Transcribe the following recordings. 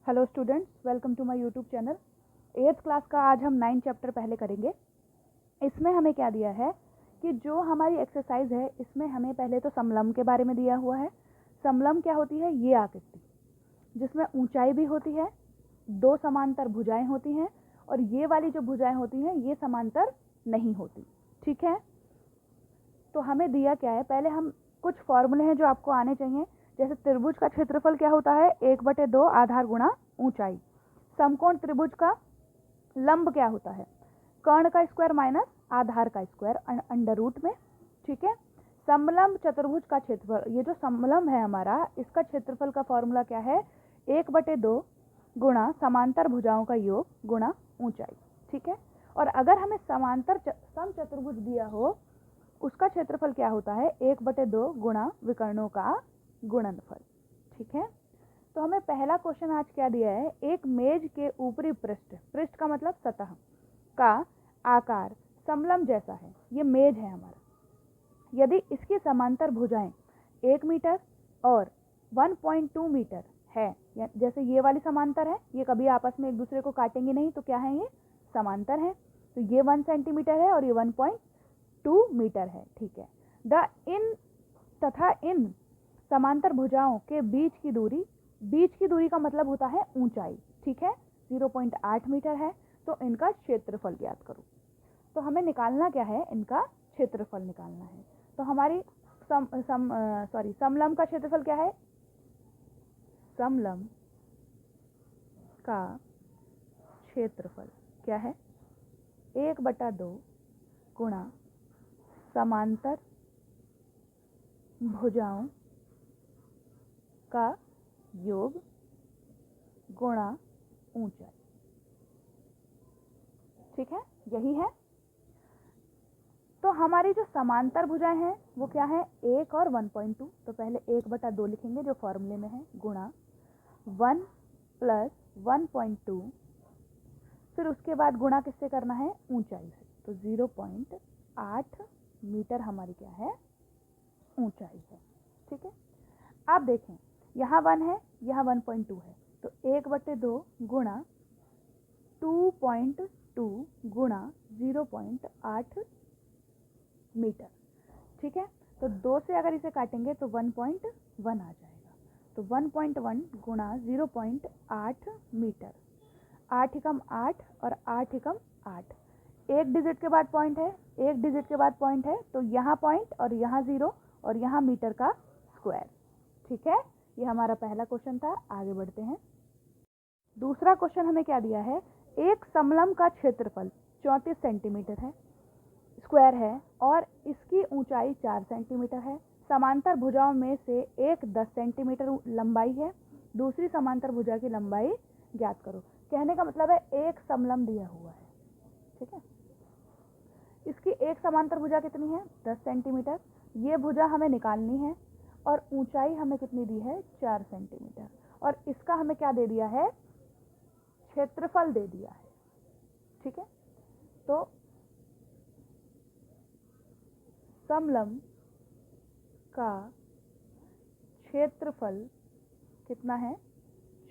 Hello students, welcome to my YouTube channel. 8th class का आज हम 9 चैप्टर पहले करेंगे। इसमें हमें क्या दिया है कि जो हमारी एक्सरसाइज है इसमें हमें पहले तो समलंब के बारे में दिया हुआ है। समलंब क्या होती है? ये आकृति जिसमें ऊंचाई भी होती है, दो समांतर भुजाएं होती हैं और ये वाली जो भुजाएं होती हैं ये समांतर नहीं होती। ठीक है, तो हमें दिया क्या है, पहले हम कुछ फॉर्मूले हैं जो आपको आने चाहिए। जैसे त्रिभुज का क्षेत्रफल क्या होता है? 1/2 आधार गुणा ऊंचाई। समकोण त्रिभुज का लंब क्या होता है? कर्ण का स्क्वायर माइनस आधार का स्क्वायर अंडर रूट में। ठीक है, समलंब चतुर्भुज का क्षेत्रफल, ये जो समलंब है हमारा, इसका क्षेत्रफल का फॉर्मूला क्या है? 1/2 गुणा समांतर भुजाओं का योग गुणा ऊंचाई। ठीक है, और अगर हमें समांतर समचतुर्भुज दिया हो उसका क्षेत्रफल क्या होता है? 1/2 गुणा विकर्णों का गुणनफल। ठीक है, तो हमें पहला क्वेश्चन आज क्या दिया है? एक मेज के ऊपरी पृष्ठ, पृष्ठ का मतलब सतह, का आकार समलंब जैसा है। ये मेज है हमारा। यदि इसकी समांतर भुजाएं 1 मीटर और 1.2 मीटर है, जैसे ये वाली समांतर है, ये कभी आपस में एक दूसरे को काटेंगे नहीं, तो क्या है? ये समांतर है। तो ये 1 सेंटीमीटर है और ये 1.2 मीटर है। ठीक है, इन समांतर भुजाओं के बीच की दूरी का मतलब होता है ऊंचाई। ठीक है, 0.8 मीटर है। तो इनका क्षेत्रफल ज्ञात करो। तो हमें निकालना क्या है? इनका क्षेत्रफल निकालना है। तो हमारी समलंब का क्षेत्रफल क्या है? समलंब का क्षेत्रफल क्या है? 1/2 गुणा समांतर भुजाओं का योग गुणा ऊंचाई। ठीक है, यही है। तो हमारी जो समांतर भुजाएं हैं वो क्या है? 1 और 1.2। तो पहले 1/2 लिखेंगे जो फॉर्मूले में है, गुणा 1 प्लस 1.2, फिर उसके बाद गुणा किससे करना है? ऊंचाई से। तो 0.8 मीटर हमारी क्या है? ऊंचाई है। ठीक है, आप देखें यहाँ 1 है, यहाँ 1.2 है, तो 1/2 गुणा 2.2 गुणा 0.8 मीटर। ठीक है, तो 2 से अगर इसे काटेंगे तो 1.1 आ जाएगा। तो 1.1 गुणा 0.8 मीटर। 8 एकम 8 और 8 एकम 8, एक डिजिट के बाद पॉइंट है, एक डिजिट के बाद पॉइंट है, तो यहाँ पॉइंट और यहाँ 0 और यहाँ मीटर का स्क्वायर। ठीक है, ये हमारा पहला क्वेश्चन था। आगे बढ़ते हैं। दूसरा क्वेश्चन हमें क्या दिया है? एक समलंब का क्षेत्रफल 34 सेंटीमीटर है, स्क्वायर है, और इसकी ऊंचाई 4 सेंटीमीटर है। समांतर भुजाओं में से एक 10 सेंटीमीटर लंबाई है, दूसरी समांतर भुजा की लंबाई ज्ञात करो। कहने का मतलब है एक समलंब दिया हुआ है। ठीक है, इसकी एक समांतर भुजा कितनी है? 10 सेंटीमीटर। ये भुजा हमें निकालनी है और ऊंचाई हमें कितनी दी है? 4 सेंटीमीटर। और इसका हमें क्या दे दिया है? क्षेत्रफल दे दिया है। ठीक है, तो समलंब का क्षेत्रफल कितना है?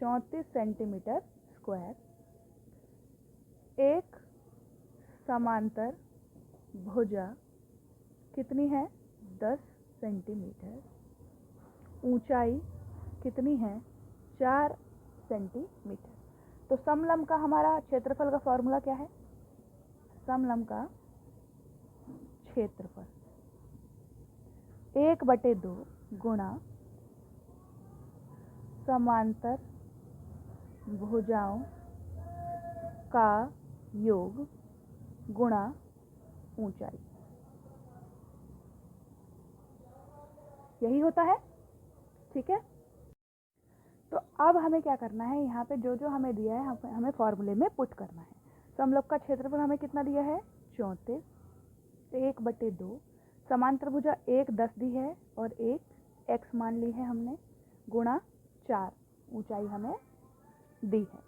34 सेंटीमीटर स्क्वायर। एक समांतर भुजा कितनी है? 10 सेंटीमीटर। ऊंचाई कितनी है? 4 सेंटीमीटर। तो समलंब का हमारा क्षेत्रफल का फॉर्मूला क्या है? समलंब का क्षेत्रफल 1/2 गुणा समांतर भुजाओं का योग गुणा ऊंचाई। यही होता है। ठीक है, तो अब हमें क्या करना है? यहाँ पे जो जो हमें दिया है हमें फॉर्मूले में पुट करना है। समलंब का क्षेत्रफल हमें कितना दिया है? 34, 1/2, समांतर भुजा एक 10 दी है और एक x मान ली है हमने, गुणा 4 ऊंचाई हमें दी है।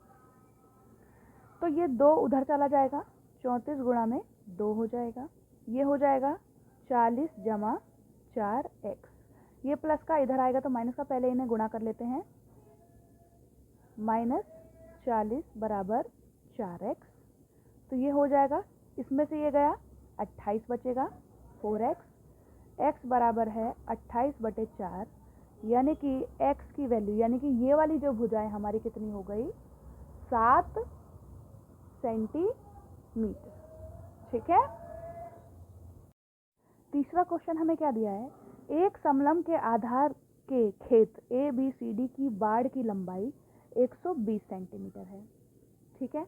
तो ये 2 उधर चला जाएगा, 34 गुणा में 2 हो जाएगा, ये हो जाएगा 40 जमा 4x। ये प्लस का इधर आएगा तो माइनस का, पहले इन्हें गुणा कर लेते हैं। -4 40 बराबर 4x, तो ये हो जाएगा, इसमें से ये गया 28 बचेगा 4x, x बराबर है 28/4, यानी कि x की वैल्यू यानी कि ये वाली जो भुजाएं हमारी कितनी हो गई 7 सेंटीमीटर। ठीक है। तीसरा क्वेश्चन हमें क्या दिया है, एक समलंब के आधार के खेत ए बी सी डी की बाड़ की लंबाई 120 सेंटीमीटर है। ठीक है।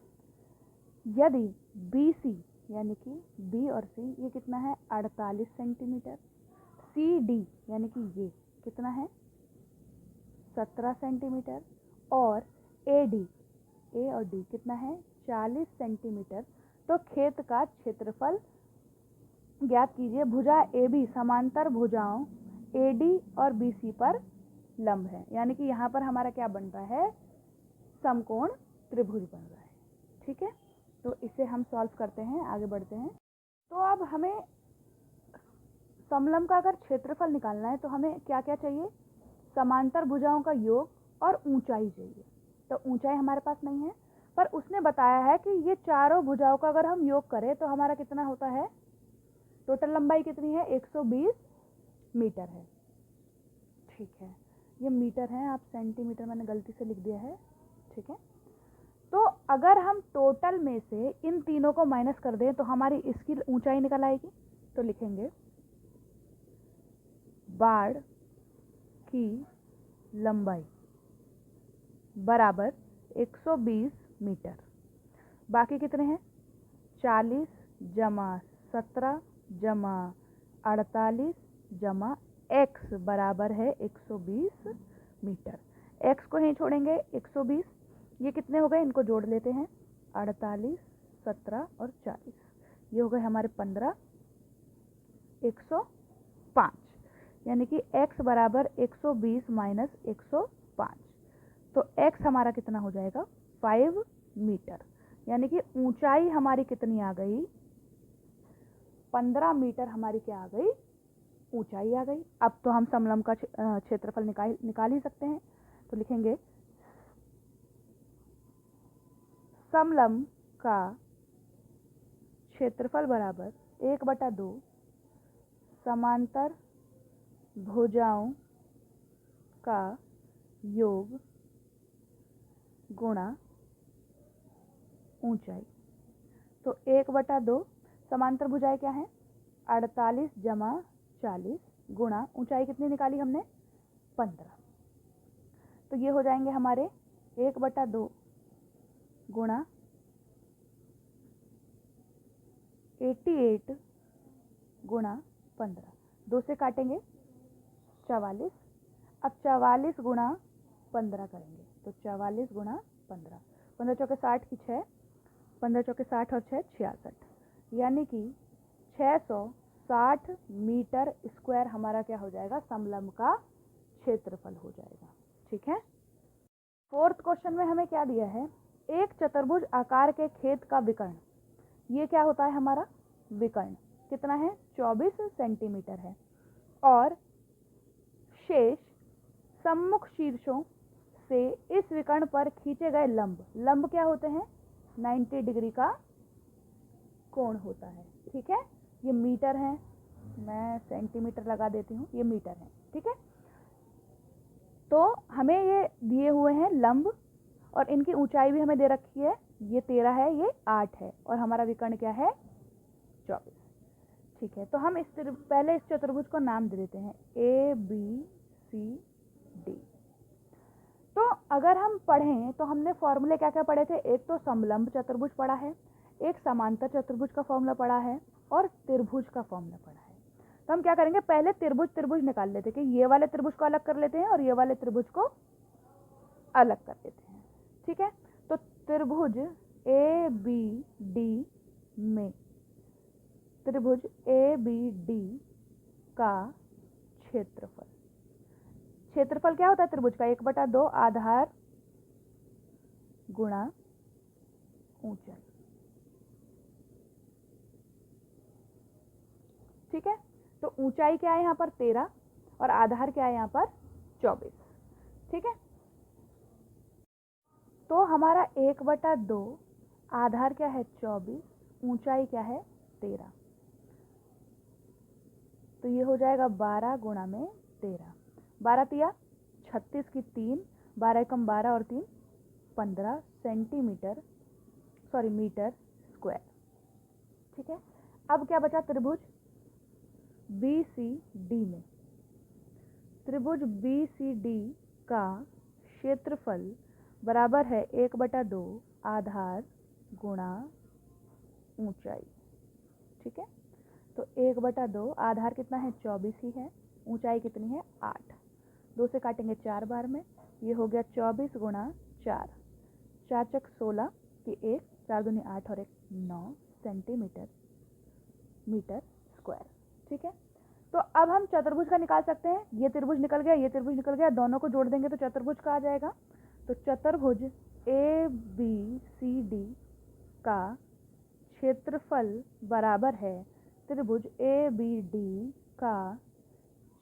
यदि बी सी यानी कि बी और सी ये कितना है 48 सेंटीमीटर, सी डी यानी कि ये कितना है 17 सेंटीमीटर, और ए डी ए और डी कितना है 40 सेंटीमीटर, तो खेत का क्षेत्रफल ज्ञात कीजिए। भुजा ए बी समांतर भुजाओं ए डी और बी सी पर लंब है, यानी कि यहाँ पर हमारा क्या बन रहा है समकोण त्रिभुज बन रहा है। ठीक है, तो इसे हम सॉल्व करते हैं, आगे बढ़ते हैं। तो अब हमें समलंब का अगर क्षेत्रफल निकालना है तो हमें क्या क्या चाहिए, समांतर भुजाओं का योग और ऊंचाई चाहिए। तो ऊंचाई हमारे पास नहीं है, पर उसने बताया है कि ये चारों भुजाओं का अगर हम योग करें तो हमारा कितना होता है, टोटल लंबाई कितनी है 120 मीटर है। ठीक है, ये मीटर है, आप सेंटीमीटर मैंने गलती से लिख दिया है। ठीक है, तो अगर हम टोटल में से इन तीनों को माइनस कर दें तो हमारी इसकी ऊंचाई निकल आएगी। तो लिखेंगे बाड़ की लंबाई बराबर 120 मीटर, बाकी कितने हैं 40 जमा 17 जमा 48 जमा x बराबर है 120 मीटर। x को नहीं छोड़ेंगे 120, ये कितने हो गए इनको जोड़ लेते हैं 48 17 और 40, ये हो गए हमारे 15 105, यानी कि x बराबर 120 माइनस 105, तो x हमारा कितना हो जाएगा 5 मीटर, यानी कि ऊंचाई हमारी कितनी आ गई 15 मीटर हमारी क्या आ गई ऊंचाई आ गई। अब तो हम समलंब का क्षेत्रफल निकाल ही सकते हैं। तो लिखेंगे समलंब का क्षेत्रफल बराबर 1/2 समांतर भुजाओं का योग गुणा ऊंचाई। तो 1/2 समांतर भुजाएं क्या है 48 जमा 40 गुणा ऊंचाई कितनी निकाली हमने 15, तो ये हो जाएंगे हमारे 1/2 गुणा 88 गुणा 15, 2 से काटेंगे 44, अब 44 गुणा 15 करेंगे, तो 44 गुणा 15, 15 चौके 60 की 6, 15 चौके 60 और 6 66, यानी कि 660 मीटर स्क्वायर हमारा क्या हो जाएगा समलंब का क्षेत्रफल हो जाएगा। ठीक है। फोर्थ क्वेश्चन में हमें क्या दिया है, एक चतुर्भुज आकार के खेत का विकर्ण, ये क्या होता है हमारा विकर्ण कितना है 24 सेंटीमीटर है, और शेष सम्मुख शीर्षों से इस विकर्ण पर खींचे गए लंब, लंब क्या होते हैं 90 डिग्री का कोण होता है। ठीक है, ये मीटर है, मैं सेंटीमीटर लगा देती हूँ, ये मीटर है। ठीक है, तो हमें ये दिए हुए हैं लंब और इनकी ऊंचाई भी हमें दे रखी है, ये 13 है ये 8 है, और हमारा विकर्ण क्या है 24। ठीक है, तो हम पहले इस चतुर्भुज को नाम दे देते हैं ए बी सी डी। तो अगर हम पढ़ें तो हमने फॉर्मूले क्या क्या पढ़े थे, एक तो समलंब चतुर्भुज पढ़ा है, एक समांतर चतुर्भुज का फॉर्मूला पढ़ा है, और त्रिभुज का फॉर्मूला पढ़ा है। तो हम क्या करेंगे पहले त्रिभुज निकाल लेते हैं कि ये वाले त्रिभुज को अलग कर लेते हैं और ये वाले त्रिभुज को अलग कर लेते हैं। ठीक है, तो त्रिभुज ए बी डी में त्रिभुज ए बी डी का क्षेत्रफल, क्षेत्रफल क्या होता है त्रिभुज का 1/2 आधार गुणा ऊंचाई। ठीक है, तो ऊंचाई क्या है यहाँ पर 13 और आधार क्या है यहाँ पर 24। ठीक है, तो हमारा 1/2 आधार क्या है 24, ऊंचाई क्या है 13, तो ये हो जाएगा 12 गुणा में 13, 12 तिया 36 की 3, 12 एकम 12 और 3 15 सेंटीमीटर मीटर स्क्वायर। ठीक है, अब क्या बचा त्रिभुज BCD में, त्रिभुज BCD का क्षेत्रफल बराबर है 1/2 आधार गुणा ऊंचाई। ठीक है, तो 1/2 आधार कितना है 24 ही है, ऊंचाई कितनी है 8, 2 से काटेंगे 4 बार में, ये हो गया 24 गुणा 4, 4 चक 16 की 1, 4 दूनी 8 और 1 9 सेंटीमीटर मीटर स्क्वायर। ठीक है, तो अब हम चतुर्भुज का निकाल सकते हैं, ये त्रिभुज निकल गया, ये त्रिभुज निकल गया, दोनों को जोड़ देंगे तो चतुर्भुज का आ जाएगा। तो चतुर्भुज ABCD का क्षेत्रफल बराबर है त्रिभुज ABD का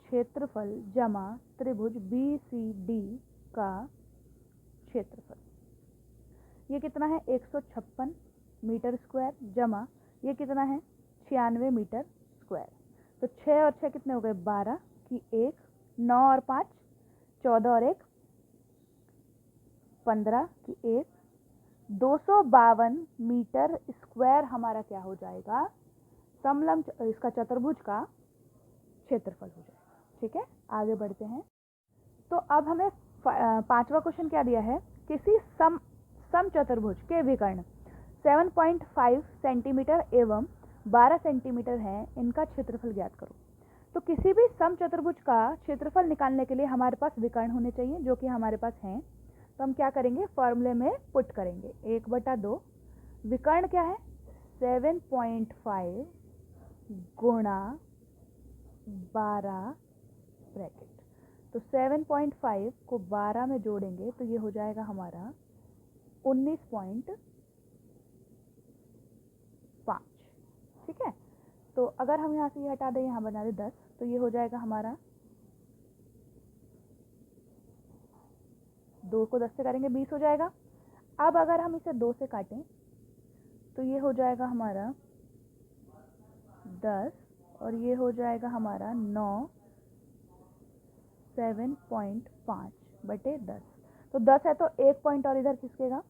क्षेत्रफल जमा त्रिभुज BCD का क्षेत्रफल। ये कितना है 156 मीटर स्क्वायर जमा ये कितना है 96 मीटर स्क्वायर। तो 6 और 6 कितने हो गए 12 की 1, 9 और 5 14 और 1 15 की 1, 252 मीटर स्क्वायर हमारा क्या हो जाएगा समलंब इसका चतुर्भुज का क्षेत्रफल हो जाएगा। ठीक है, आगे बढ़ते हैं। तो अब हमें पांचवा क्वेश्चन क्या दिया है, किसी सम चतुर्भुज के विकर्ण 7.5 सेंटीमीटर एवं 12 सेंटीमीटर है, इनका क्षेत्रफल ज्ञात करो। तो किसी भी सम चतुर्भुज का क्षेत्रफल निकालने के लिए हमारे पास विकर्ण होने चाहिए, जो कि हमारे पास हैं। तो हम क्या करेंगे फॉर्मूले में पुट करेंगे 1/2 विकर्ण क्या है 7.5 गुणा 12 ब्रैकेट। तो 7.5 को 12 में जोड़ेंगे तो ये हो जाएगा हमारा 19.5। ठीक है, तो अगर हम यहाँ से ये हटा दें, यहाँ बना दे 10, तो ये हो जाएगा हमारा 2 को 10 से करेंगे 20 हो जाएगा। अब अगर हम इसे 2 से काटें तो ये हो जाएगा हमारा 10 और ये हो जाएगा हमारा 9 7.5/10। तो 10 है तो 1 पॉइंट और इधर खिसकेगा,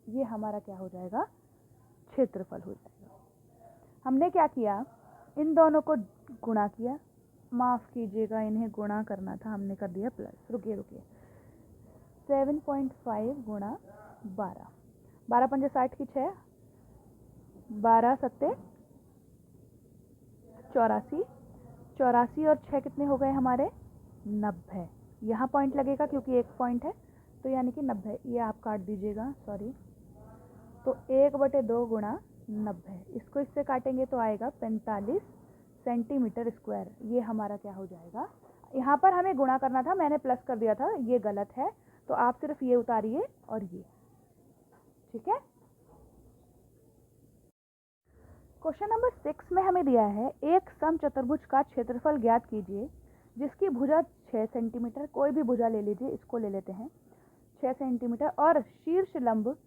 ये हमारा क्या हो जाएगा क्षेत्रफल हो जाएगा। हमने क्या किया इन दोनों को गुणा किया, माफ कीजिएगा इन्हें गुणा करना था, हमने कर दिया प्लस। रुकिए 7.5 गुणा 12, 12 पंजे 60 की 6, 12 सत्ते 84, 84 और 6 कितने हो गए हमारे 90। यहाँ पॉइंट लगेगा क्योंकि 1 पॉइंट है, तो यानी कि 90। ये आप काट दीजिएगा, सॉरी। तो 1/2 गुणा 90, इसको इससे काटेंगे तो आएगा 45 सेंटीमीटर स्क्वायर। ये हमारा क्या हो जाएगा, यहाँ पर हमें गुणा करना था, मैंने प्लस कर दिया था, ये गलत है, तो आप सिर्फ ये उतारिए और ये। ठीक है, क्वेश्चन नंबर 6 में हमें दिया है एक सम चतुर्भुज का क्षेत्रफल ज्ञात कीजिए जिसकी भुजा 6 सेंटीमीटर, कोई भी भुजा ले लीजिए, इसको ले लेते हैं 6 सेंटीमीटर और शीर्ष लंब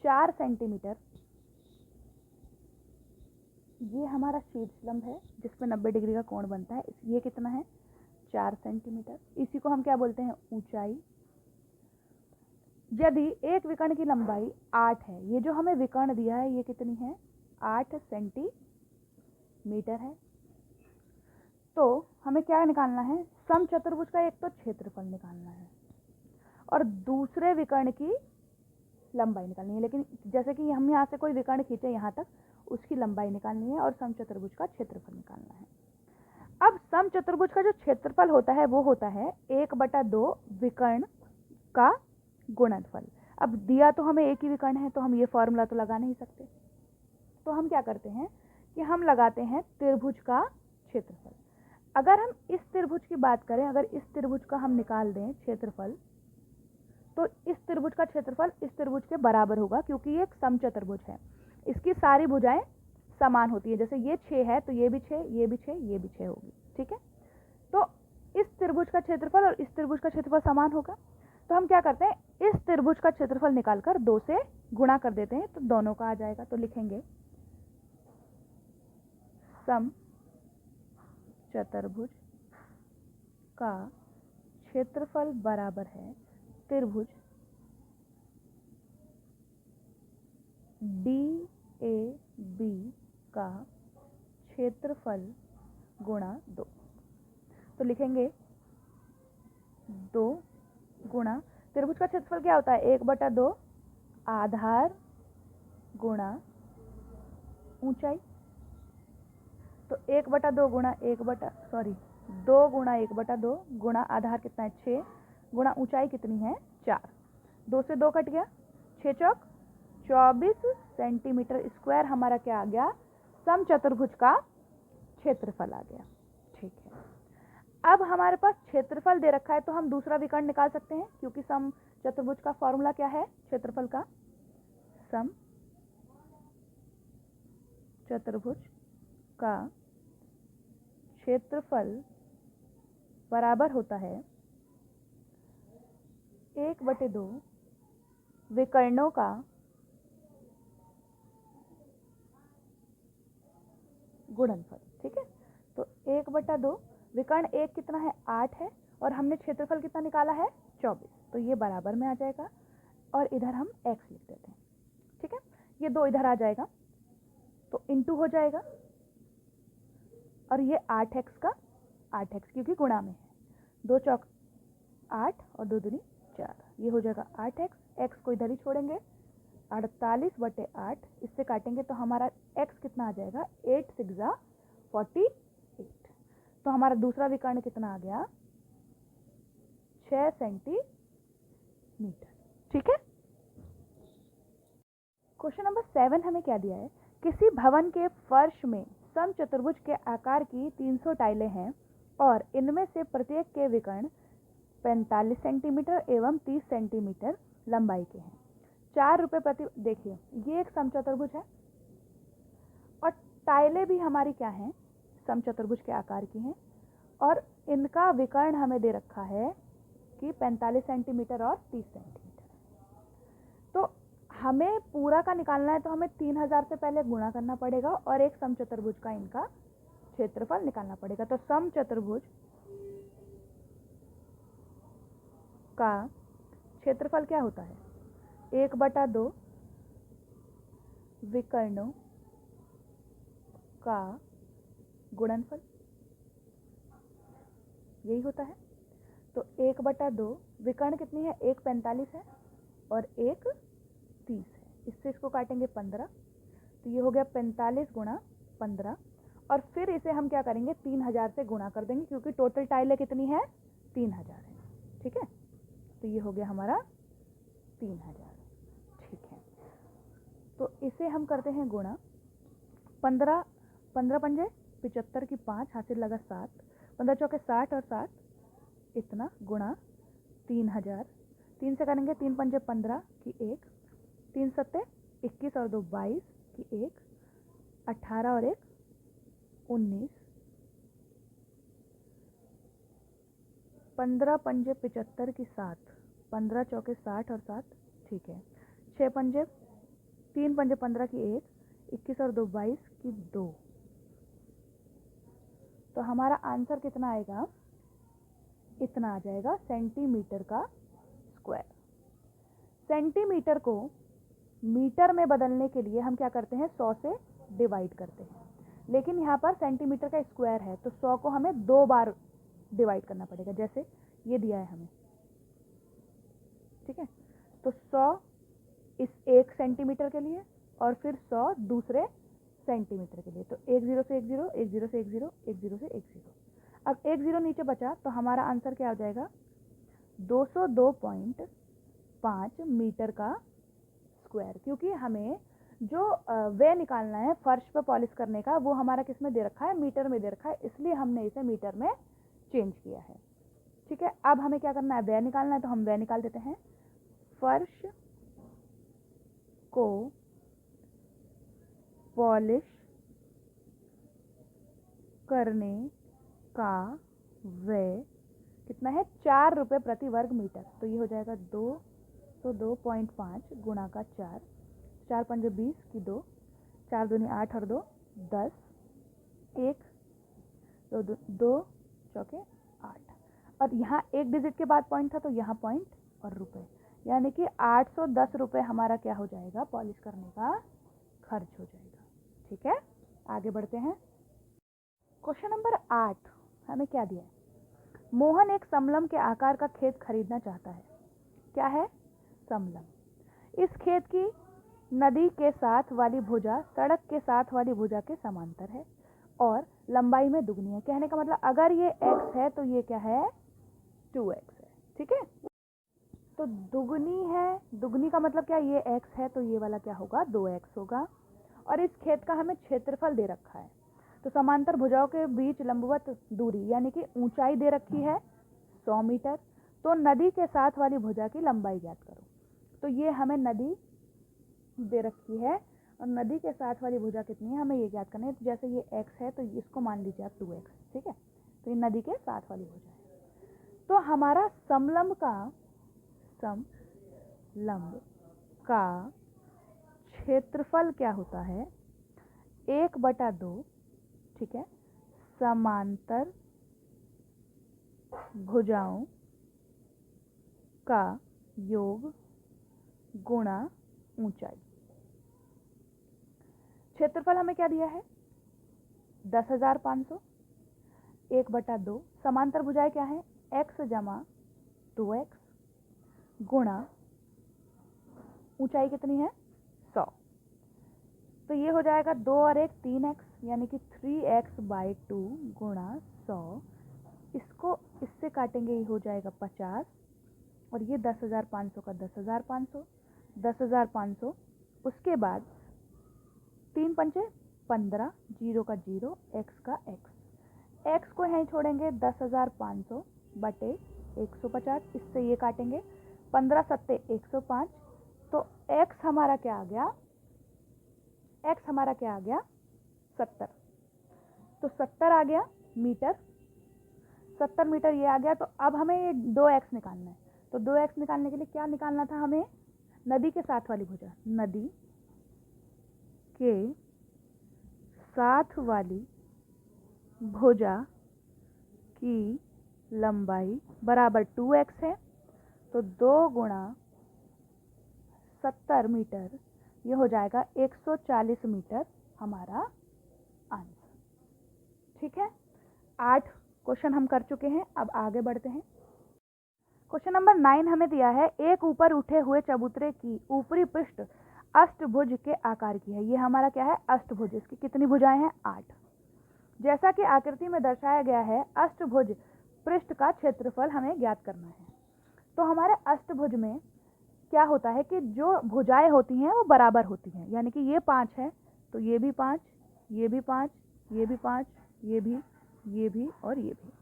4 सेंटीमीटर। ये हमारा शीर्ष लंब है जिसमें 90 डिग्री का कोण बनता है, ये कितना है 4 सेंटीमीटर। इसी को हम क्या बोलते हैं ऊंचाई। यदि एक विकर्ण की लंबाई 8 है, ये जो हमें विकर्ण दिया है ये कितनी है 8 सेंटीमीटर है, तो हमें क्या निकालना है सम चतुर्भुज का एक तो क्षेत्रफल निकालना है और दूसरे विकर्ण की लंबाई निकालनी है। लेकिन जैसे कि हम यहाँ से कोई विकर्ण खींचे यहाँ तक, उसकी लंबाई निकालनी है और सम चतुर्भुज का क्षेत्रफल निकालना है। अब सम चतुर्भुज का जो क्षेत्रफल होता है वो होता है 1/2 विकर्ण का गुणनफल। अब दिया तो हमें एक ही विकर्ण है, तो हम ये फॉर्मूला तो लगा नहीं सकते, तो हम क्या करते हैं कि हम लगाते हैं त्रिभुज का क्षेत्रफल। अगर हम इस त्रिभुज की बात करें, अगर इस त्रिभुज का हम निकाल दें क्षेत्रफल, तो इस त्रिभुज का क्षेत्रफल इस त्रिभुज के बराबर होगा, क्योंकि ये एक समचतुर्भुज है, इसकी सारी भुजाएं समान होती है। जैसे ये 6 है तो ये भी 6, ये भी 6, ये भी 6 होगी। ठीक है, तो इस त्रिभुज का क्षेत्रफल और इस त्रिभुज का क्षेत्रफल समान होगा, तो हम क्या करते हैं, इस त्रिभुज का क्षेत्रफल निकालकर 2 से गुणा कर देते हैं, तो दोनों का आ जाएगा। तो लिखेंगे सम चतुर्भुज का क्षेत्रफल बराबर है त्रिभुज DAB का क्षेत्रफल गुणा 2। तो लिखेंगे 2 गुणा त्रिभुज का क्षेत्रफल क्या होता है, 1/2 आधार गुणा ऊंचाई। तो 1/2 गुणा 2 गुणा 1/2 गुणा आधार कितना है 6 गुणा ऊंचाई कितनी है 4। 2 से 2 कट गया, 6 चौक 24 सेंटीमीटर स्क्वायर हमारा क्या आ गया, समचतुर्भुज का क्षेत्रफल आ गया। ठीक है, अब हमारे पास क्षेत्रफल दे रखा है तो हम दूसरा विकर्ण निकाल सकते हैं, क्योंकि समचतुर्भुज का फॉर्मूला क्या है क्षेत्रफल का, सम चतुर्भुज का क्षेत्रफल बराबर होता है 1/2 विकर्णों का गुणनफल। ठीक है, तो 1/2 विकर्ण 1 कितना है 8 है, और हमने क्षेत्रफल कितना निकाला है 24, तो ये बराबर में आ जाएगा, और इधर हम x लिख देते हैं। ठीक है, ये 2 इधर आ जाएगा तो इंटू हो जाएगा, और ये 8x का 8x क्योंकि गुणा में है, 2 चौक 8 और 2 दूनी 4, ये हो जाएगा 8x, x को इधर ही छोड़ेंगे 48/8, इससे काटेंगे तो हमारा x कितना आ जाएगा 8 6 48। तो हमारा दूसरा विकर्ण कितना आ गया 6 सेंटीमीटर। ठीक है, क्वेश्चन नंबर 7 हमें क्या दिया है, किसी भवन के फर्श में समचतुर्भुज के आकार की 300 टाइलें हैं और इनमें से प्रत्येक के विकर्ण 45 सेंटीमीटर एवं 30 सेंटीमीटर लंबाई के हैं। 4 रुपये प्रति। देखिए ये एक समचतुर्भुज है और टाइलें भी हमारी क्या हैं, समचतुर्भुज के आकार की हैं, और इनका विकर्ण हमें दे रखा है कि 45 सेंटीमीटर और 30 सेंटीमीटर। तो हमें पूरा का निकालना है तो हमें 3000 से पहले गुणा करना पड़ेगा और एक समचतुर्भुज का इनका क्षेत्रफल निकालना पड़ेगा। तो समचतुर्भुज का क्षेत्रफल क्या होता है 1/2 विकर्णों का गुणनफल, यही होता है। तो 1/2 विकर्ण कितनी है, एक 45 है और एक 30 है, इससे इसको काटेंगे 15, तो ये हो गया 45 गुणा 15, और फिर इसे हम क्या करेंगे 3000 से गुणा कर देंगे, क्योंकि टोटल टाइलें कितनी है 3000 है। ठीक है, तो ये हो गया हमारा 3000। ठीक है, तो इसे हम करते हैं गुणा 15 पंजे 75 की 5 हाथ से लगा 7, 15 चौके 60 और 7 इतना गुणा 3000, 3 से करेंगे 3 पंजे 15 की 1, 3 सत्ते 21 और 2 22 की 1, 18 और 1 19, 15 पंजे 75 की 7, 15 चौके 60 और 7, ठीक है, 6 पंजे 3 पंजे 15 की 1, 21 और 2 22 की 2। तो हमारा आंसर कितना आएगा, इतना आ जाएगा सेंटीमीटर का स्क्वायर। सेंटीमीटर को मीटर में बदलने के लिए हम क्या करते हैं 100 से डिवाइड करते हैं, लेकिन यहाँ पर सेंटीमीटर का स्क्वायर है तो 100 को हमें 2 बार डिवाइड करना पड़ेगा, जैसे ये दिया है हमें। ठीक है, तो 100 इस 1 सेंटीमीटर के लिए और फिर 100 दूसरे सेंटीमीटर के लिए, तो 1 0 से 1 0, 1 0 से 1 0, 1 0 से 1 0। अब 1 0 नीचे बचा तो हमारा आंसर क्या हो जाएगा 202.5 मीटर का स्क्वायर, क्योंकि हमें जो वे निकालना है फर्श पर पॉलिश करने का वो हमारा किस में दे रखा है, मीटर में दे रखा है, इसलिए हमने इसे मीटर में चेंज किया है। ठीक है, अब हमें क्या करना है, वे निकालना है, तो हम वे निकाल देते हैं। फर्श को पॉलिश करने का व्यय कितना है 4 रुपये प्रति वर्ग मीटर। तो ये हो जाएगा 202.5 गुणा का 4, 4 पंजे 20 की 2, 4 दूनी 8 और 2 10, 1 2 चौके 8, और यहाँ एक डिजिट के बाद पॉइंट था तो यहाँ पॉइंट और रुपए, यानी कि 810 रुपये हमारा क्या हो जाएगा, पॉलिश करने का खर्च हो जाएगा। ठीक है, आगे बढ़ते हैं। क्वेश्चन नंबर 8 हमें क्या दिया है? मोहन एक समलम के आकार का खेत खरीदना चाहता है। क्या है? समलम। इस खेत की नदी के साथ वाली भुजा सड़क के साथ वाली भुजा के समांतर है और लंबाई में दुगनी है। कहने का मतलब अगर ये x है तो ये क्या है, 2x है। ठीक है, तो दुगनी है, दुगनी का मतलब क्या, ये x है तो ये वाला क्या होगा, 2x होगा। और इस खेत का हमें क्षेत्रफल दे रखा है, तो समांतर भुजाओं के बीच लंबवत दूरी यानी कि ऊंचाई दे रखी है 100 मीटर। तो नदी के साथ वाली भुजा की लंबाई ज्ञात करो। तो ये हमें नदी दे रखी है और नदी के साथ वाली भुजा कितनी है हमें ये ज्ञात करना है। तो जैसे ये x है तो इसको मान लीजिए आप 2x। ठीक है, तो ये नदी के साथ वाली भुजा है। तो हमारा समलंब का क्षेत्रफल क्या होता है, 1/2, ठीक है, समांतर भुजाओं का योग गुणा ऊंचाई। क्षेत्रफल हमें क्या दिया है, 10,500, 1/2, समांतर भुजाएं क्या है, x जमा 2x गुणा ऊंचाई कितनी है 100। तो ये हो जाएगा 2 और 1 3x, यानी कि 3x/2 गुणा 100। इसको इससे काटेंगे, ये हो जाएगा 50, और ये 10,500 का 10,500, 10,500, उसके बाद 3 पंचे 15, 0 का 0, x का x, x को यहीं छोड़ेंगे 10,500 बटे 150, इससे ये काटेंगे 15 सत्ते 105। तो x हमारा क्या आ गया, x हमारा क्या आ गया 70। तो 70 आ गया मीटर, 70 मीटर ये आ गया। तो अब हमें ये 2x निकालना है। तो 2x निकालने के लिए क्या निकालना था हमें, नदी के साथ वाली भुजा, नदी के साथ वाली भुजा की लंबाई बराबर 2x है। तो 2 गुणा 70 मीटर, ये हो जाएगा 140 मीटर हमारा आंसर। ठीक है, 8 क्वेश्चन हम कर चुके हैं। अब आगे बढ़ते हैं। क्वेश्चन नंबर 9 हमें दिया है, एक ऊपर उठे हुए चबूतरे की ऊपरी पृष्ठ अष्टभुज के आकार की है। ये हमारा क्या है, अष्टभुज। इसकी कितनी भुजाएं हैं, 8। जैसा कि आकृति में दर्शाया गया है, अष्टभुज पृष्ठ का क्षेत्रफल हमें ज्ञात करना है। तो हमारे अष्टभुज में क्या होता है कि जो भुजाएं होती हैं वो बराबर होती हैं, यानी कि ये 5 है तो ये भी 5, ये भी 5, ये भी 5, ये भी और ये भी।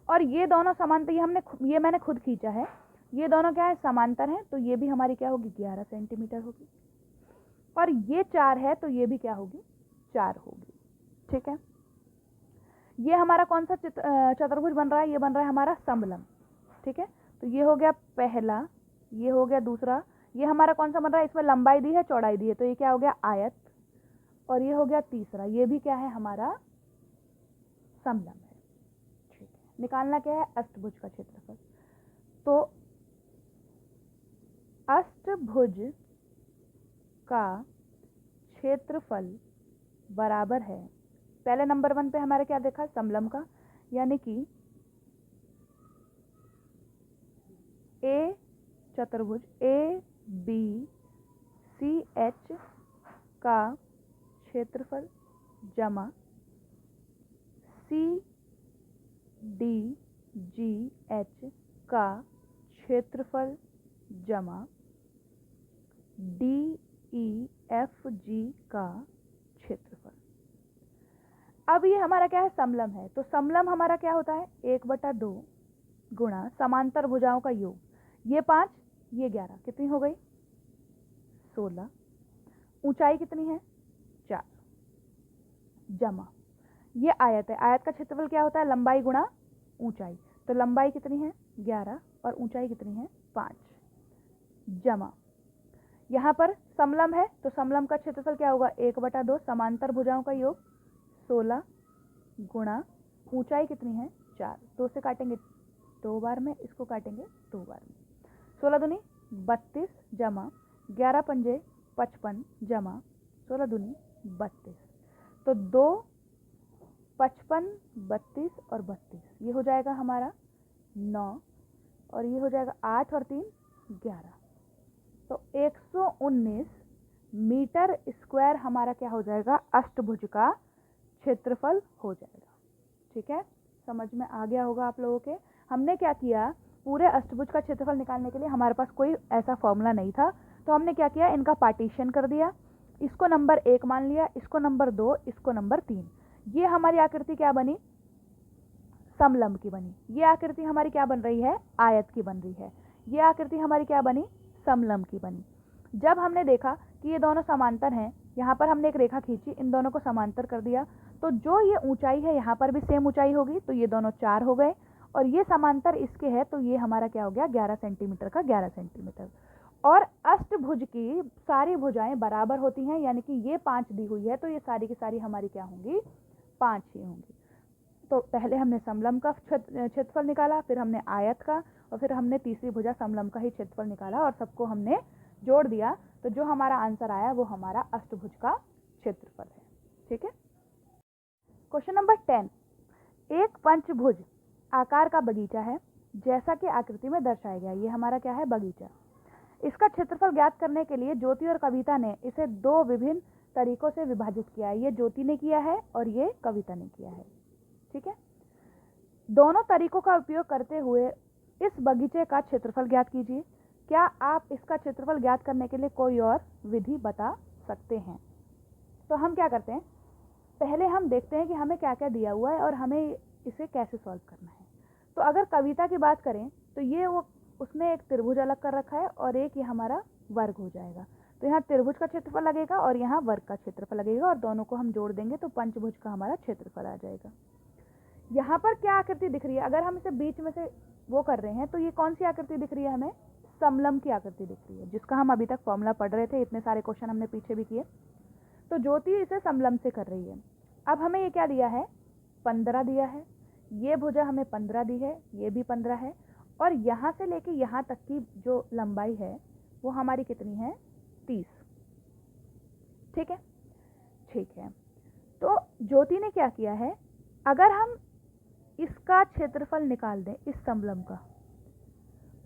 और ये दोनों समांतर, ये मैंने खुद खींचा है, ये दोनों क्या है, समांतर हैं। तो ये भी हमारी क्या होगी, 11 सेंटीमीटर होगी। और ये 4 है तो ये भी क्या होगी, 4 होगी। ठीक है, ये हमारा कौन सा चतुर्भुज बन रहा है, ये बन रहा है हमारा समलंब। ठीक है, तो ये हो गया पहला, ये हो गया दूसरा, ये हमारा कौन सा बन रहा है, इसमें लंबाई दी है चौड़ाई दी है, तो ये क्या हो गया, आयत। और ये हो गया तीसरा, ये भी क्या है, हमारा समलंब है। ठीक है, निकालना क्या है, अष्टभुज का क्षेत्रफल। तो अष्टभुज का क्षेत्रफल बराबर है, पहले नंबर 1 पे हमारे क्या देखा, समलंब का, यानी कि ए चतुर्भुज ABCH का क्षेत्रफल जमा CDGH का क्षेत्रफल जमा DEFG का क्षेत्रफल। अब ये हमारा क्या है, समलंब है। तो समलंब हमारा क्या होता है, 1/2 गुणा समांतर भुजाओं का योग, ये 5, ये 11, कितनी हो गई, 16। ऊंचाई कितनी है, 4, जमा ये आयत है। आयत का क्षेत्रफल क्या होता है, लंबाई गुणा ऊंचाई। तो लंबाई कितनी है 11 और ऊंचाई कितनी है 5, जमा यहाँ पर समलंब है तो समलंब का क्षेत्रफल क्या होगा 1/2 समांतर भुजाओं का योग 16 गुणा ऊंचाई कितनी है 4, 2 से काटेंगे 2 बार में, इसको काटेंगे 2 बार में, 16 दूनी 32 जमा 11 पंजे 55 जमा 16 दूनी 32, तो 2 55 32 और 32 ये हो जाएगा हमारा 9 और ये हो जाएगा 8 और 3 11, तो 119 मीटर स्क्वायर हमारा क्या हो जाएगा अष्टभुज का क्षेत्रफल हो जाएगा। ठीक है, समझ में आ गया होगा आप लोगों के। हमने क्या किया, पूरे अष्टभुज का क्षेत्रफल निकालने के लिए हमारे पास कोई ऐसा फॉर्मूला नहीं था, तो हमने क्या किया, इनका पार्टीशन कर दिया, इसको नंबर 1 मान लिया, इसको नंबर 2, इसको नंबर 3। ये हमारी आकृति क्या बनी, समलंब की बनी। ये आकृति हमारी क्या बन रही है, आयत की बन रही है। ये आकृति हमारी क्या बनी, समलंब की बनी। जब हमने देखा कि ये दोनों समांतर हैं, यहाँ पर हमने एक रेखा खींची, इन दोनों को समांतर कर दिया, तो जो ये ऊंचाई है यहाँ पर भी सेम ऊंचाई होगी, तो ये दोनों 4 हो गए, और ये समांतर इसके है, तो ये हमारा क्या हो गया 11 सेंटीमीटर का 11 सेंटीमीटर। और अष्टभुज की सारी भुजाएं बराबर होती हैं, यानी कि ये 5 दी हुई है, तो ये सारी की सारी हमारी क्या होंगी 5 ही होंगी। तो पहले हमने समलंब का क्षेत्रफल निकाला, फिर हमने आयत का, और फिर हमने तीसरी भुजा समलंब का ही क्षेत्रफल निकाला, और सबको हमने जोड़ दिया, तो जो हमारा आंसर आया वो हमारा अष्टभुज का क्षेत्रफल है। ठीक है, क्वेश्चन नंबर 10, एक पंचभुज आकार का बगीचा है जैसा कि आकृति में दर्शाया गया। ये हमारा क्या है, बगीचा। इसका क्षेत्रफल ज्ञात करने के लिए ज्योति और कविता ने इसे 2 विभिन्न तरीकों से विभाजित किया है। ये ज्योति ने किया है और ये कविता ने किया है। ठीक है, दोनों तरीकों का उपयोग करते हुए इस बगीचे का क्षेत्रफल ज्ञात कीजिए। क्या आप इसका क्षेत्रफल ज्ञात करने के लिए कोई और विधि बता सकते हैं? तो हम क्या करते हैं, पहले हम देखते हैं कि हमें क्या क्या दिया हुआ है और हमें इसे कैसे सॉल्व करना है। तो अगर कविता की बात करें तो ये उसने एक त्रिभुज अलग कर रखा है और एक ये हमारा वर्ग हो जाएगा, तो यहाँ त्रिभुज का क्षेत्रफल लगेगा और यहाँ वर्ग का क्षेत्रफल लगेगा, और दोनों को हम जोड़ देंगे तो पंचभुज का हमारा क्षेत्रफल आ जाएगा। यहाँ पर क्या आकृति दिख रही है, अगर हम इसे बीच में से वो कर रहे हैं तो ये कौन सी आकृति दिख रही है, हमें समलंब की आकृति दिख रही है, जिसका हम अभी तक फॉर्मूला पढ़ रहे थे, इतने सारे क्वेश्चन हमने पीछे भी किए। तो ज्योति इसे समलंब से कर रही है। अब हमें ये क्या दिया है, 15 दिया है, ये भुजा हमें 15 दी है, ये भी 15 है, और यहाँ से लेके यहाँ तक की जो लंबाई है वो हमारी कितनी है 30। ठीक है, ठीक है। तो ज्योति ने क्या किया है, अगर हम इसका क्षेत्रफल निकाल दें इस समलंब का,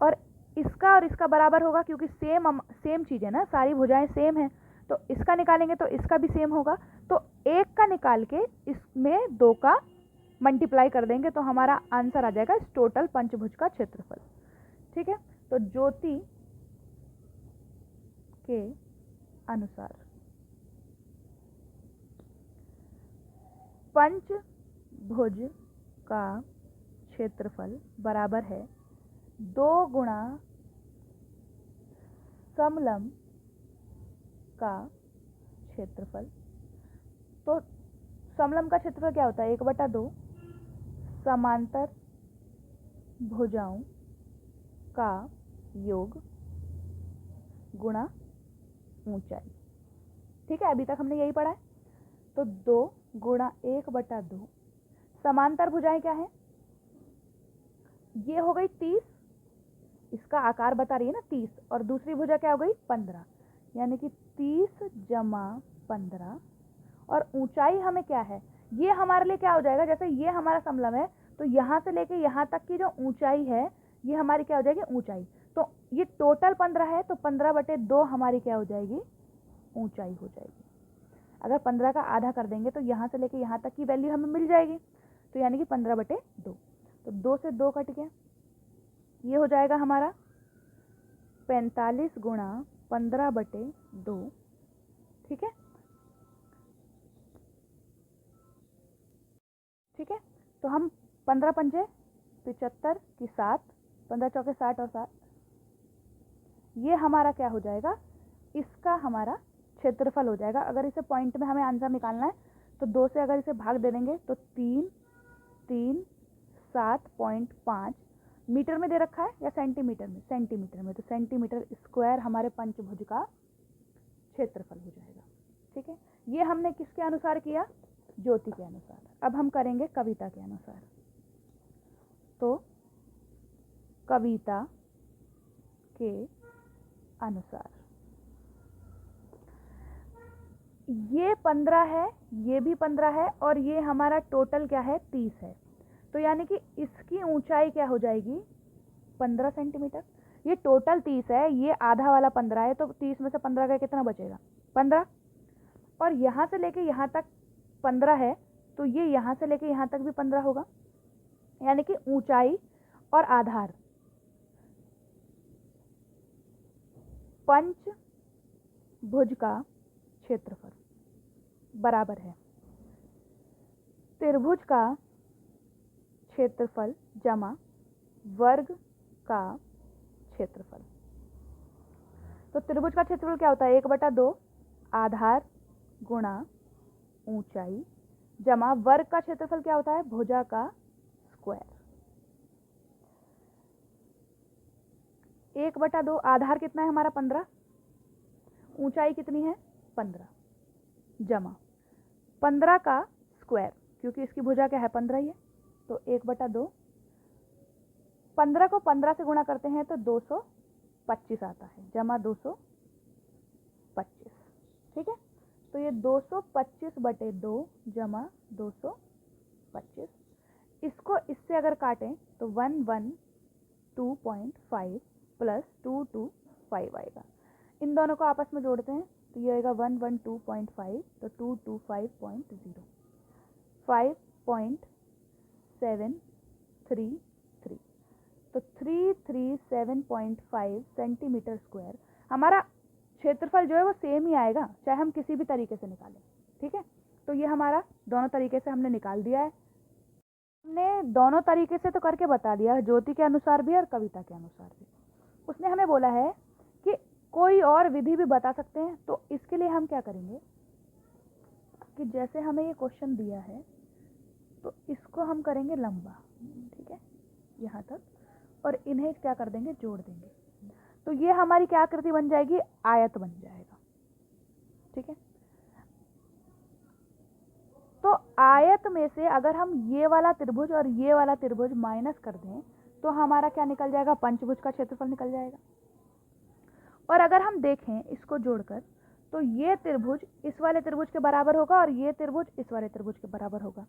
और इसका बराबर होगा, क्योंकि सेम चीज है ना, सारी भुजाएं सेम है, तो इसका निकालेंगे तो इसका भी सेम होगा, तो 1 का निकाल के इसमें 2 का मल्टीप्लाई कर देंगे तो हमारा आंसर आ जाएगा इस टोटल पंचभुज का क्षेत्रफल। ठीक है, तो ज्योति के अनुसार पंचभुज का क्षेत्रफल बराबर है 2 गुणा समलंब का क्षेत्रफल। तो समलंब का क्षेत्रफल क्या होता है, 1/2 समांतर भुजाओं का योग गुणा ऊंचाई। ठीक है, अभी तक हमने यही पढ़ा है। तो 2 गुणा 1/2, समांतर भुजाएं क्या है, ये हो गई 30, इसका आकार बता रही है ना 30, और दूसरी भुजा क्या हो गई 15, यानी कि 30 जमा 15, और ऊंचाई हमें क्या है, ये हमारे लिए क्या हो जाएगा, जैसे ये हमारा समलंब है तो यहाँ से लेके यहाँ तक की जो ऊंचाई है ये हमारी क्या हो जाएगी ऊंचाई। तो ये टोटल 15 है, तो 15/2 हमारी क्या हो जाएगी, ऊंचाई हो जाएगी। अगर 15 का आधा कर देंगे तो यहाँ से लेके यहाँ तक की वैल्यू हमें मिल जाएगी, तो यानी कि 15/2। तो 2 से 2 कट गया, ये हो जाएगा हमारा 45 गुणा 15/2। ठीक है, ठीक है। तो हम 15 पंजे 75 की 7, 15 चौके 60 और 7, ये हमारा क्या हो जाएगा, इसका हमारा क्षेत्रफल हो जाएगा। अगर इसे पॉइंट में हमें आंसर निकालना है तो 2 से अगर इसे भाग दे देंगे तो 3 3 7.5 मीटर में दे रखा है या सेंटीमीटर में? सेंटीमीटर में। तो सेंटीमीटर स्क्वायर हमारे पंचभुज का क्षेत्रफल हो जाएगा। ठीक है, ये हमने किसके अनुसार किया? ज्योति के अनुसार। अब हम करेंगे कविता के अनुसार। तो कविता के अनुसार ये 15 है, ये भी 15 है, और ये हमारा टोटल क्या है? 30 है। तो यानी कि इसकी ऊंचाई क्या हो जाएगी? 15 सेंटीमीटर। ये टोटल 30 है, ये आधा वाला 15 है, तो 30 में से 15 का कितना बचेगा? 15। और यहाँ से लेके यहाँ तक 15 है, तो ये यहाँ से लेके यहाँ तक भी 15 होगा। यानी कि ऊंचाई और आधार पंचभुज का क्षेत्रफल बराबर है त्रिभुज का क्षेत्रफल जमा वर्ग का क्षेत्रफल। तो त्रिभुज का क्षेत्रफल क्या होता है? 1/2 आधार गुणा ऊंचाई जमा वर्ग का क्षेत्रफल क्या होता है? भुजा का स्क्वायर। 1/2 आधार कितना है हमारा? 15। ऊंचाई कितनी है? 15 जमा 15 का स्क्वायर, क्योंकि इसकी भुजा क्या है? 15 ही है। तो 1/2 15 को 15 से गुणा करते हैं तो 225 आता है, जमा 225। ठीक है, तो ये 225/2 जमा 225। इसको इससे अगर काटें तो 112.5 प्लस 225 आएगा। इन दोनों को आपस में जोड़ते हैं तो ये आएगा 112.5, तो 225.0 5.733। तो 337.5 सेंटीमीटर स्क्वायर हमारा क्षेत्रफल जो है वो सेम ही आएगा, चाहे हम किसी भी तरीके से निकालें। ठीक है, तो ये हमारा दोनों तरीके से हमने निकाल दिया है। हमने दोनों तरीके से तो करके बता दिया, ज्योति के अनुसार भी और कविता के अनुसार भी। उसने हमें बोला है कि कोई और विधि भी बता सकते हैं। तो इसके लिए हम क्या करेंगे कि जैसे हमें ये क्वेश्चन दिया है तो इसको हम करेंगे लंबा, ठीक है, यहाँ तक, और इन्हें क्या कर देंगे? जोड़ देंगे। तो ये हमारी क्या आकृति बन जाएगी? आयत बन जाएगा। ठीक है, तो आयत में से अगर हम ये वाला त्रिभुज और ये वाला त्रिभुज माइनस कर दें तो हमारा क्या निकल जाएगा? पंचभुज का क्षेत्रफल निकल जाएगा। और अगर हम देखें इसको जोड़कर तो ये त्रिभुज इस वाले त्रिभुज के बराबर होगा और ये त्रिभुज इस वाले त्रिभुज के बराबर होगा।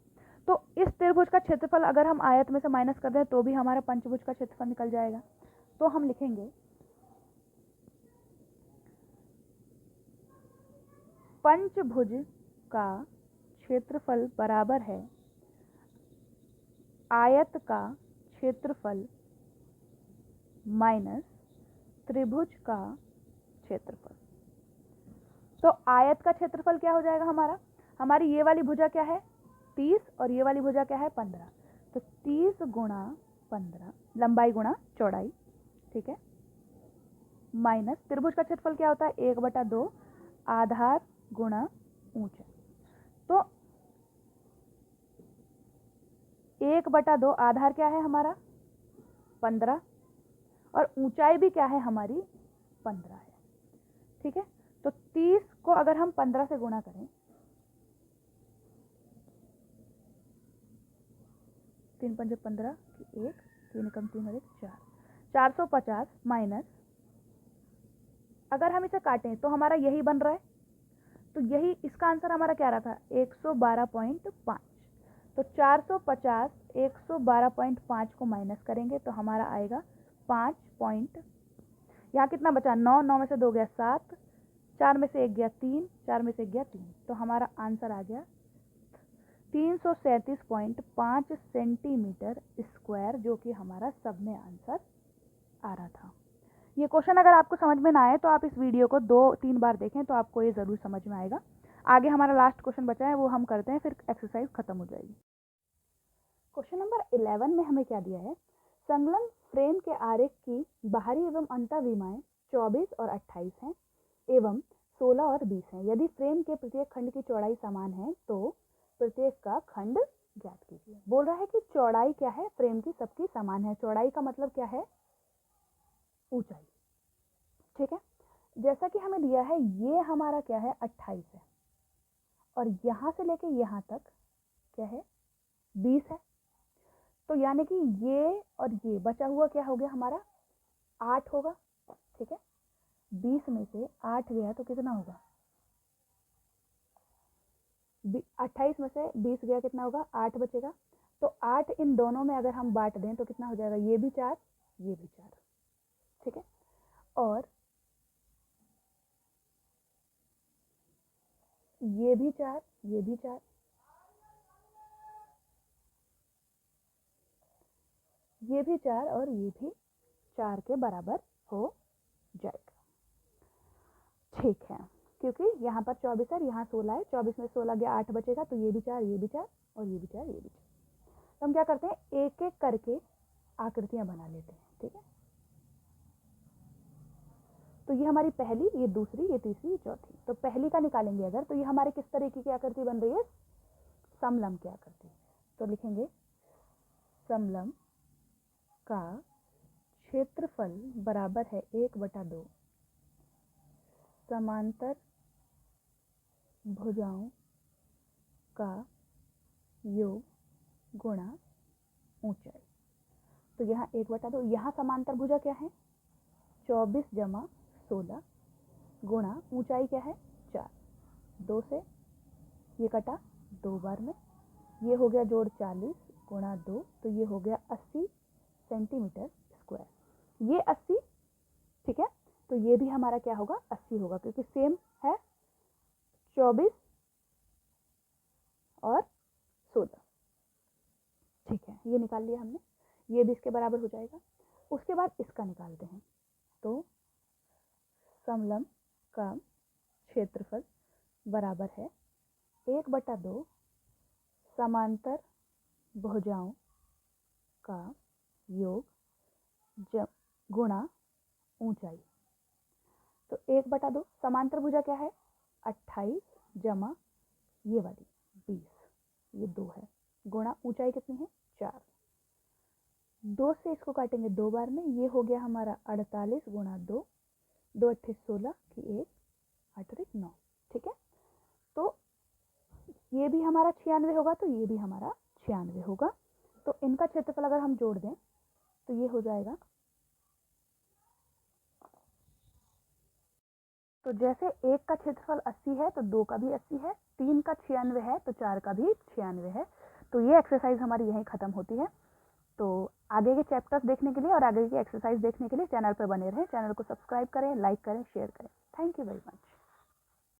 तो इस त्रिभुज का क्षेत्रफल अगर हम आयत में से माइनस कर दें तो भी हमारा पंचभुज का क्षेत्रफल निकल जाएगा। तो हम लिखेंगे पंचभुज का क्षेत्रफल बराबर है आयत का क्षेत्रफल माइनस त्रिभुज का क्षेत्रफल। तो आयत का क्षेत्रफल क्या हो जाएगा हमारा? हमारी ये वाली भुजा क्या है? 30 और ये वाली भुजा क्या है? 15। तो 30 गुणा 15 लंबाई गुणा चौड़ाई, ठीक है, माइनस त्रिभुज का क्षेत्रफल क्या होता है? 1/2 आधार गुणा ऊंचाई। तो 1/2 आधार क्या है हमारा? 15, और ऊंचाई भी क्या है हमारी? 15 है। ठीक है, तो 30 को अगर हम 15 से गुणा करें, 3 पंजे 15, 1, 3 एकम 3 और 1 4, 450 माइनस, अगर हम इसे काटें तो हमारा यही बन रहा है। तो यही इसका आंसर हमारा क्या रहा था? 112.5। तो 450 112.5 को माइनस करेंगे तो हमारा आएगा 5 यहाँ कितना बचा? 9, 9 में से 2 गया 7, 4 में से 1 गया 3, 4 में से 1 गया 3। तो हमारा आंसर आ गया 337.5 सेंटीमीटर स्क्वायर, जो कि हमारा सब में आंसर आ रहा था। ये क्वेश्चन अगर आपको समझ में ना आए तो आप इस वीडियो को 2-3 बार देखें तो आपको ये ज़रूर समझ में आएगा। आगे हमारा लास्ट क्वेश्चन बचा है, वो हम करते हैं, फिर एक्सरसाइज खत्म हो जाएगी। क्वेश्चन नंबर 11 में हमें क्या दिया है? संलग्न फ्रेम के आरेख की बाहरी एवं अंतःविमाएं 24 और 28 हैं एवं 16 और 20 हैं। यदि फ्रेम के प्रत्येक खंड की चौड़ाई समान है तो प्रत्येक का खंड ज्ञात कीजिए। बोल रहा है कि चौड़ाई क्या है, फ्रेम की सबकी समान है। चौड़ाई का मतलब क्या है, ऊंचाई। ठीक है, जैसा कि हमें दिया है ये हमारा क्या है 28 है और यहाँ से लेके यहाँ तक क्या है 20 है। तो यानी कि ये और ये बचा हुआ क्या हो गया हमारा 8 होगा। ठीक है, 20 में से 8 गया तो कितना होगा, 28 में से 20 गया कितना होगा 8 बचेगा। तो 8 इन दोनों में अगर हम बांट दें तो कितना हो जाएगा, ये भी 4 ये भी 4। ठीक है, और ये भी 4 ये भी 4, ये भी 4 और ये भी 4 के बराबर हो जाएगा। ठीक है, क्योंकि यहाँ पर 24 है, यहाँ 16 है, 24 में 16 गया 8 बचेगा, तो ये भी 4 ये भी 4 और ये भी 4 ये भी 4। तो हम क्या करते हैं, एक एक करके आकृतियां बना लेते हैं। ठीक है, तो ये हमारी पहली, ये दूसरी, ये तीसरी, ये चौथी। तो पहली का निकालेंगे अगर, तो ये हमारे किस तरीके की आकृति बन रही है, समलंब की आकृति। तो लिखेंगे समलंब का क्षेत्रफल बराबर है 1/2 समांतर भुजाओं का योग गुणा ऊंचाई। तो यहाँ 1/2, यहाँ समांतर भुजा क्या है 24 जमा 16 गुणा ऊंचाई क्या है 4। 2 से ये कटा 2 बार में, ये हो गया जोड़ 40 गुणा 2, तो ये हो गया 80 सेंटीमीटर स्क्वायर। ये 80, ठीक है, तो ये भी हमारा क्या होगा 80 होगा, क्योंकि सेम है 24 और 16। ठीक है, ये निकाल लिया हमने, ये भी इसके बराबर हो जाएगा। उसके बाद इसका निकालते हैं। तो समलंब का क्षेत्रफल बराबर है 1/2 समांतर भुजाओं का योग गुणा ऊंचाई। तो 1/2 समांतर भुजा क्या है 28 जमा ये वाली 20, ये 2 है, गुणा ऊंचाई कितनी है 4। 2 से इसको काटेंगे 2 बार में, ये हो गया हमारा 48 गुणा 2, 2 8 16 की 1 8 9। ठीक है, तो ये भी हमारा 96 होगा, तो ये भी हमारा 96 होगा। तो इनका क्षेत्रफल अगर हम जोड़ दें तो ये हो जाएगा, तो जैसे 1 का क्षेत्रफल 80 है तो 2 का भी 80 है, 3 का 96 है तो 4 का भी 96 है। तो ये एक्सरसाइज हमारी यहीं ख़त्म होती है। तो आगे के चैप्टर्स देखने के लिए और आगे की एक्सरसाइज देखने के लिए चैनल पर बने रहें। चैनल को सब्सक्राइब करें, लाइक करें, शेयर करें। Thank you very much.